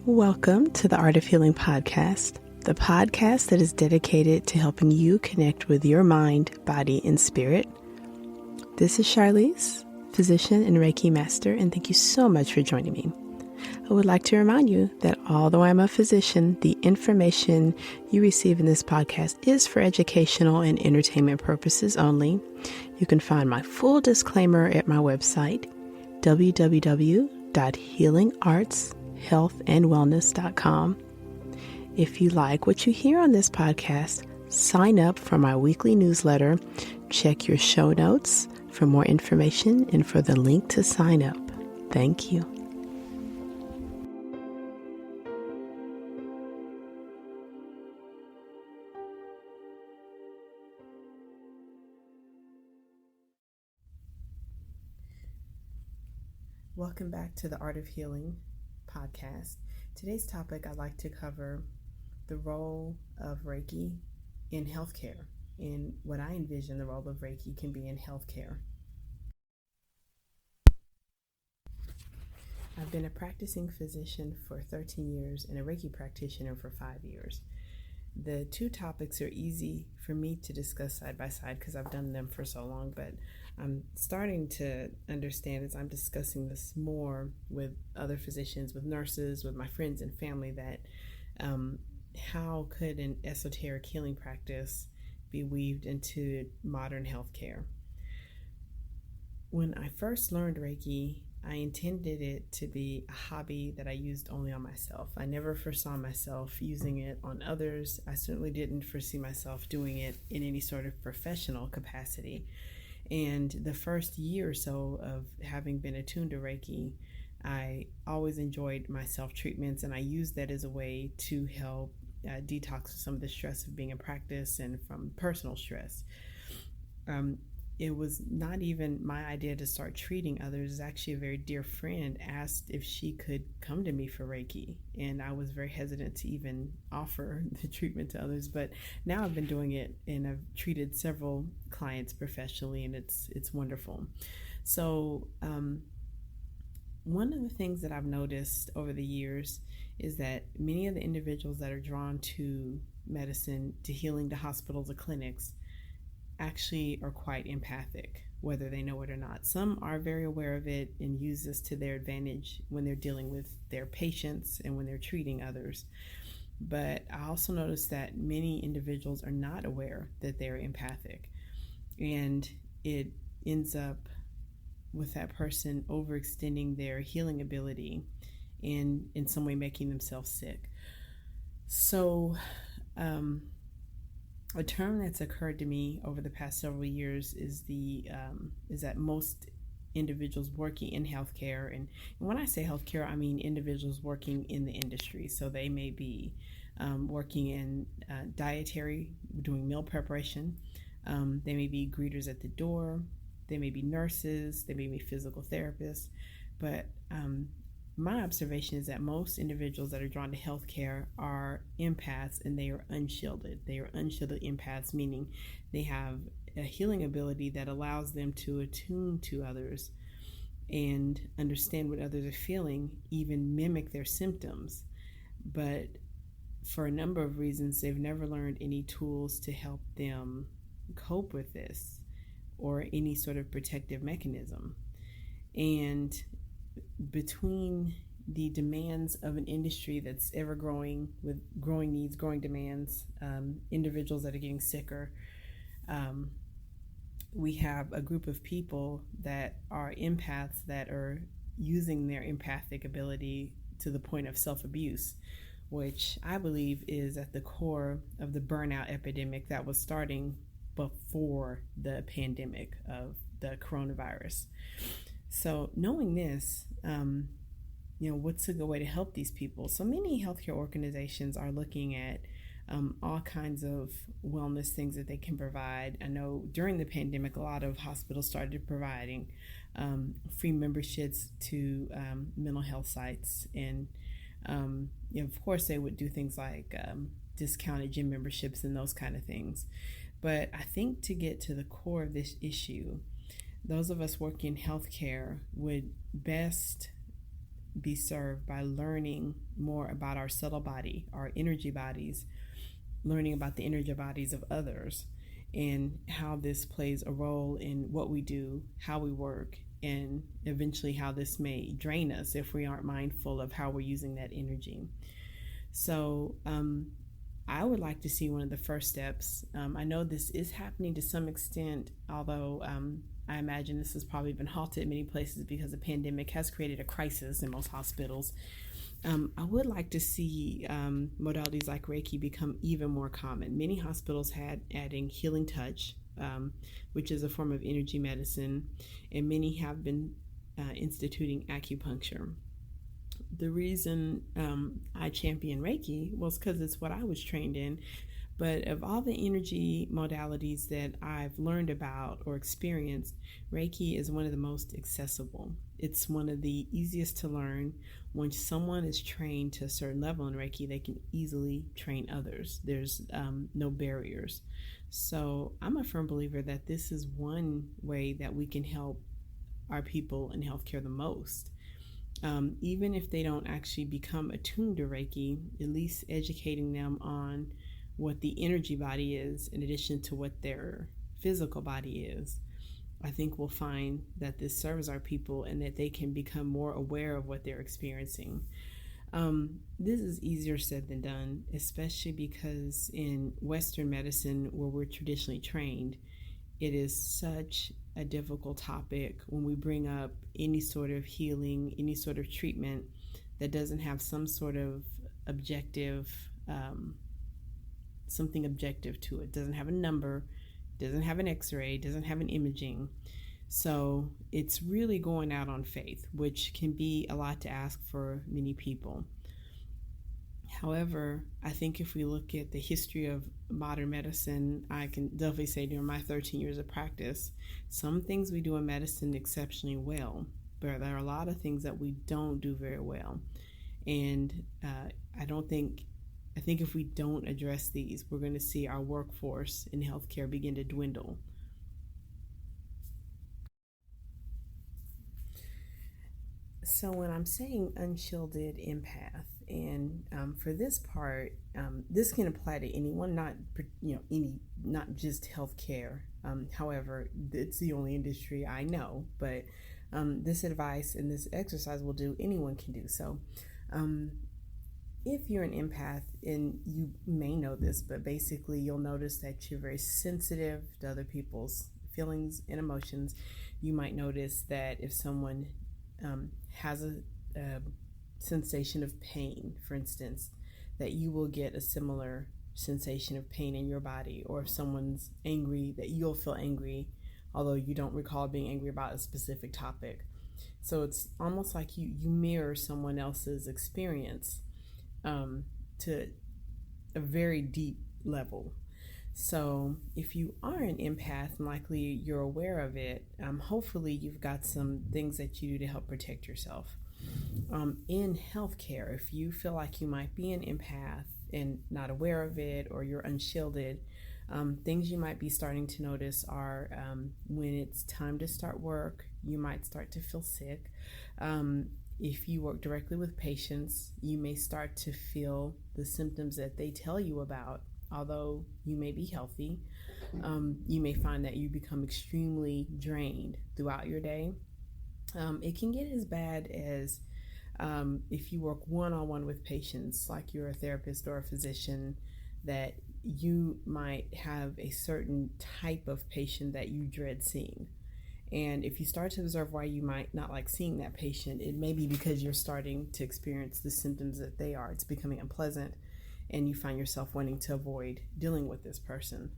Welcome to the Art of Healing podcast, the podcast that is dedicated to helping you connect with your mind, body, and spirit. This is Charlize, physician and Reiki master, and thank you so much for joining me. I would like to remind you that although I'm a physician, the information you receive in this podcast is for educational and entertainment purposes only. You can find my full disclaimer at my website, www.healingartshealthandwellness.com. If you like what you hear on this podcast, sign up for my weekly newsletter. Check your show notes for more information and for the link to sign up. Thank you. Welcome back to the Art of Healing podcast. Today's topic, I'd like to cover the role of Reiki in healthcare and what I envision the role of Reiki can be in healthcare. I've been a practicing physician for 13 years and a Reiki practitioner for 5 years. The two topics are easy for me to discuss side by side because I've done them for so long, but I'm starting to understand as I'm discussing this more with other physicians, with nurses, with my friends and family, that how could an esoteric healing practice be weaved into modern healthcare? When I first learned Reiki, I intended it to be a hobby that I used only on myself. I never foresaw myself using it on others. I certainly didn't foresee myself doing it in any sort of professional capacity. And the first year or so of having been attuned to Reiki, I always enjoyed my self-treatments, and I used that as a way to help detox some of the stress of being in practice and from personal stress. It was not even my idea to start treating others. Actually, a very dear friend asked if she could come to me for Reiki, and I was very hesitant to even offer the treatment to others. But now I've been doing it, and I've treated several clients professionally, and it's wonderful. So one of the things that I've noticed over the years is that many of the individuals that are drawn to medicine, to healing, to hospitals or clinics, actually are quite empathic, whether they know it or not. Some are very aware of it and use this to their advantage when they're dealing with their patients and when they're treating others. But I also noticed that many individuals are not aware that they're empathic, and it ends up with that person overextending their healing ability and in some way making themselves sick. So a term that's occurred to me over the past several years is that most individuals working in healthcare, and when I say healthcare, I mean individuals working in the industry. So they may be working in dietary, doing meal preparation. They may be greeters at the door. They may be nurses. They may be physical therapists. But my observation is that most individuals that are drawn to healthcare are empaths, and they are unshielded. They are unshielded empaths, meaning they have a healing ability that allows them to attune to others and understand what others are feeling, even mimic their symptoms. But for a number of reasons, they've never learned any tools to help them cope with this or any sort of protective mechanism. And between the demands of an industry that's ever growing, with growing needs, growing demands, individuals that are getting sicker, we have a group of people that are empaths that are using their empathic ability to the point of self-abuse, which I believe is at the core of the burnout epidemic that was starting before the pandemic of the coronavirus. So knowing this, what's a good way to help these people? So many healthcare organizations are looking at all kinds of wellness things that they can provide. I know during the pandemic, a lot of hospitals started providing free memberships to mental health sites. And, of course, they would do things like discounted gym memberships and those kind of things. But I think to get to the core of this issue, those of us working in healthcare would best be served by learning more about our subtle body, our energy bodies, learning about the energy bodies of others, and how this plays a role in what we do, how we work, and eventually how this may drain us if we aren't mindful of how we're using that energy. So, I would like to see one of the first steps. I know this is happening to some extent, although I imagine this has probably been halted in many places because the pandemic has created a crisis in most hospitals. I would like to see modalities like Reiki become even more common. Many hospitals had adding healing touch, which is a form of energy medicine, and many have been instituting acupuncture. The reason I champion Reiki was because it's what I was trained in. But of all the energy modalities that I've learned about or experienced, Reiki is one of the most accessible. It's one of the easiest to learn. Once someone is trained to a certain level in Reiki, they can easily train others. There's no barriers. So I'm a firm believer that this is one way that we can help our people in healthcare the most. Even if they don't actually become attuned to Reiki, at least educating them on what the energy body is in addition to what their physical body is, I think we'll find that this serves our people and that they can become more aware of what they're experiencing. This is easier said than done, especially because in Western medicine, where we're traditionally trained, it is such a difficult topic when we bring up any sort of healing, any sort of treatment that doesn't have some sort of objective, something objective to it. Doesn't have a number, doesn't have an x-ray, doesn't have an imaging. So it's really going out on faith, which can be a lot to ask for many people. However, I think if we look at the history of modern medicine, I can definitely say during my 13 years of practice, some things we do in medicine exceptionally well, but there are a lot of things that we don't do very well. And I think if we don't address these, we're going to see our workforce in healthcare begin to dwindle. So when I'm saying unshielded empath, and for this part, this can apply to anyone, not just healthcare. However, it's the only industry I know, but this advice and this exercise will do. Anyone can do so. If you're an empath, and you may know this, but basically you'll notice that you're very sensitive to other people's feelings and emotions. You might notice that if someone has a sensation of pain, for instance, that you will get a similar sensation of pain in your body. Or if someone's angry, that you'll feel angry, although you don't recall being angry about a specific topic. So it's almost like you mirror someone else's experience to a very deep level. So if you are an empath, and likely you're aware of it, hopefully you've got some things that you do to help protect yourself. In healthcare, if you feel like you might be an empath and not aware of it, or you're unshielded, things you might be starting to notice are when it's time to start work, you might start to feel sick. If you work directly with patients, you may start to feel the symptoms that they tell you about, although you may be healthy. You may find that you become extremely drained throughout your day. It can get as bad as if you work one-on-one with patients, like you're a therapist or a physician, that you might have a certain type of patient that you dread seeing. And if you start to observe why you might not like seeing that patient, it may be because you're starting to experience the symptoms that they are. It's becoming unpleasant, and you find yourself wanting to avoid dealing with this person.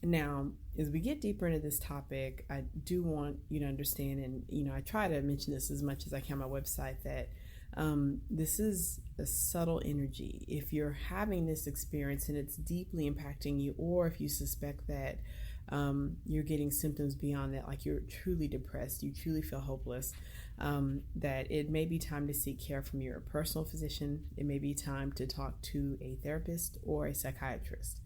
Now, as we get deeper into this topic, I do want you to understand, and I try to mention this as much as I can on my website, that this is a subtle energy. If you're having this experience and it's deeply impacting you, or if you suspect that you're getting symptoms beyond that, like you're truly depressed, you truly feel hopeless, that it may be time to seek care from your personal physician. It may be time to talk to a therapist or a psychiatrist.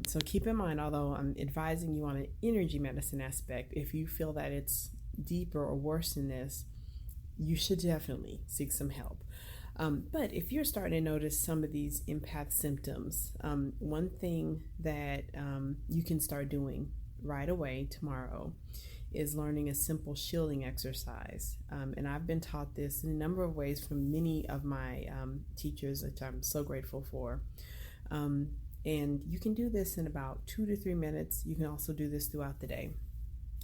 So keep in mind, although I'm advising you on an energy medicine aspect, if you feel that it's deeper or worse than this, you should definitely seek some help. But if you're starting to notice some of these empath symptoms, one thing that you can start doing right away tomorrow is learning a simple shielding exercise. And I've been taught this in a number of ways from many of my teachers, which I'm so grateful for. And you can do this in about 2 to 3 minutes. You can also do this throughout the day.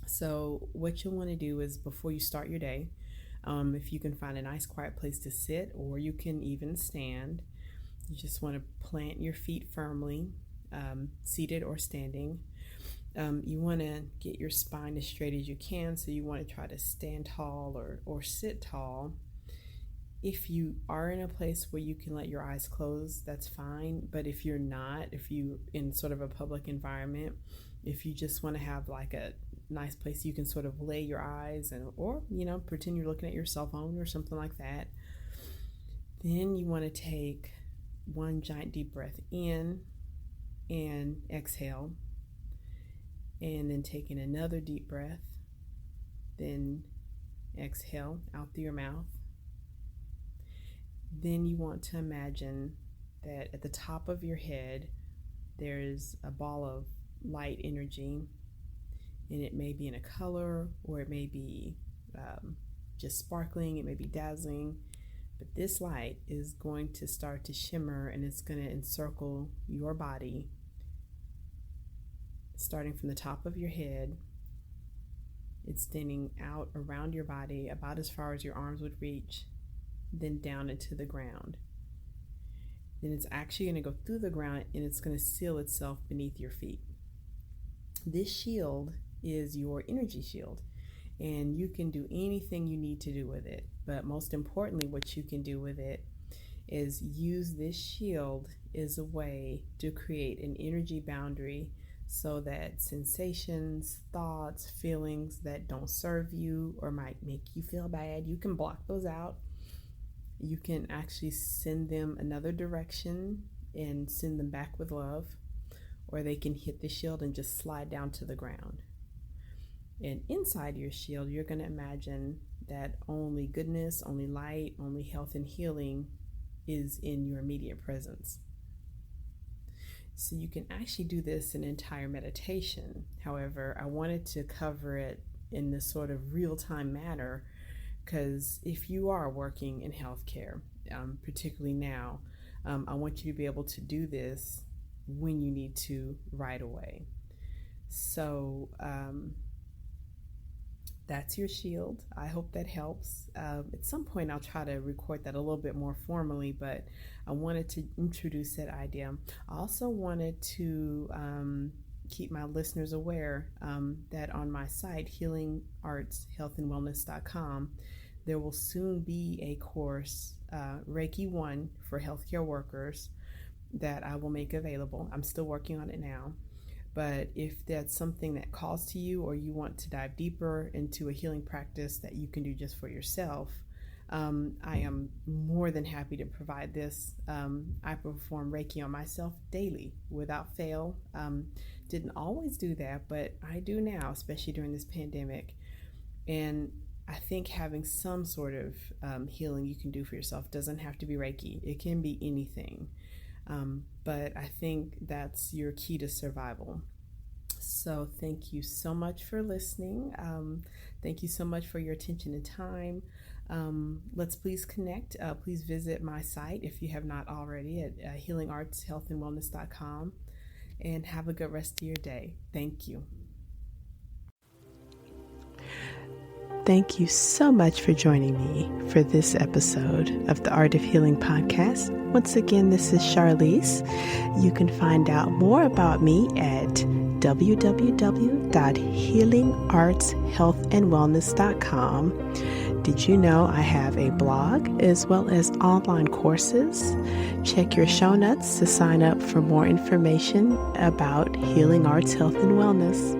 So what you'll want to do is before you start your day, if you can find a nice quiet place to sit, or you can even stand, you just want to plant your feet firmly, seated or standing. You want to get your spine as straight as you can, so you want to try to stand tall or sit tall. If you are in a place where you can let your eyes close, that's fine. But if you're not, if you in sort of a public environment, if you just want to have like a nice place you can sort of lay your eyes or pretend you're looking at your cell phone or something like that, then you want to take one giant deep breath in and exhale, and then taking another deep breath, then exhale out through your mouth. Then you want to imagine that at the top of your head there's a ball of light energy, and it may be in a color, or it may be just sparkling, it may be dazzling, but this light is going to start to shimmer, and it's going to encircle your body, starting from the top of your head, extending out around your body about as far as your arms would reach, then down into the ground. Then it's actually going to go through the ground, and it's going to seal itself beneath your feet. This shield is your energy shield, and you can do anything you need to do with it. But most importantly, what you can do with it is use this shield as a way to create an energy boundary, so that sensations, thoughts, feelings that don't serve you or might make you feel bad, you can block those out. You can actually send them another direction and send them back with love, or they can hit the shield and just slide down to the ground. And inside your shield, you're going to imagine that only goodness, only light, only health and healing is in your immediate presence. So you can actually do this in entire meditation. However, I wanted to cover it in this sort of real-time manner, because if you are working in healthcare, particularly now, I want you to be able to do this when you need to right away. So that's your shield. I hope that helps. At some point I'll try to record that a little bit more formally, but I wanted to introduce that idea. I also wanted to keep my listeners aware that on my site, healingartshealthandwellness.com, there will soon be a course, Reiki 1 for healthcare workers, that I will make available. I'm still working on it now. But if that's something that calls to you, or you want to dive deeper into a healing practice that you can do just for yourself, I am more than happy to provide this. I perform Reiki on myself daily without fail. Didn't always do that, but I do now, especially during this pandemic. And I think having some sort of healing you can do for yourself doesn't have to be Reiki. It can be anything. But I think that's your key to survival. So thank you so much for listening. Thank you so much for your attention and time. Let's please connect. Please visit my site if you have not already at healingartshealthandwellness.com, and have a good rest of your day. Thank you. Thank you so much for joining me for this episode of the Art of Healing podcast. Once again, this is Charlize. You can find out more about me at www.healingartshealthandwellness.com. Did you know I have a blog as well as online courses? Check your show notes to sign up for more information about Healing Arts Health and Wellness.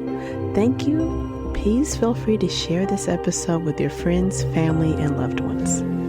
Thank you. Please feel free to share this episode with your friends, family, and loved ones.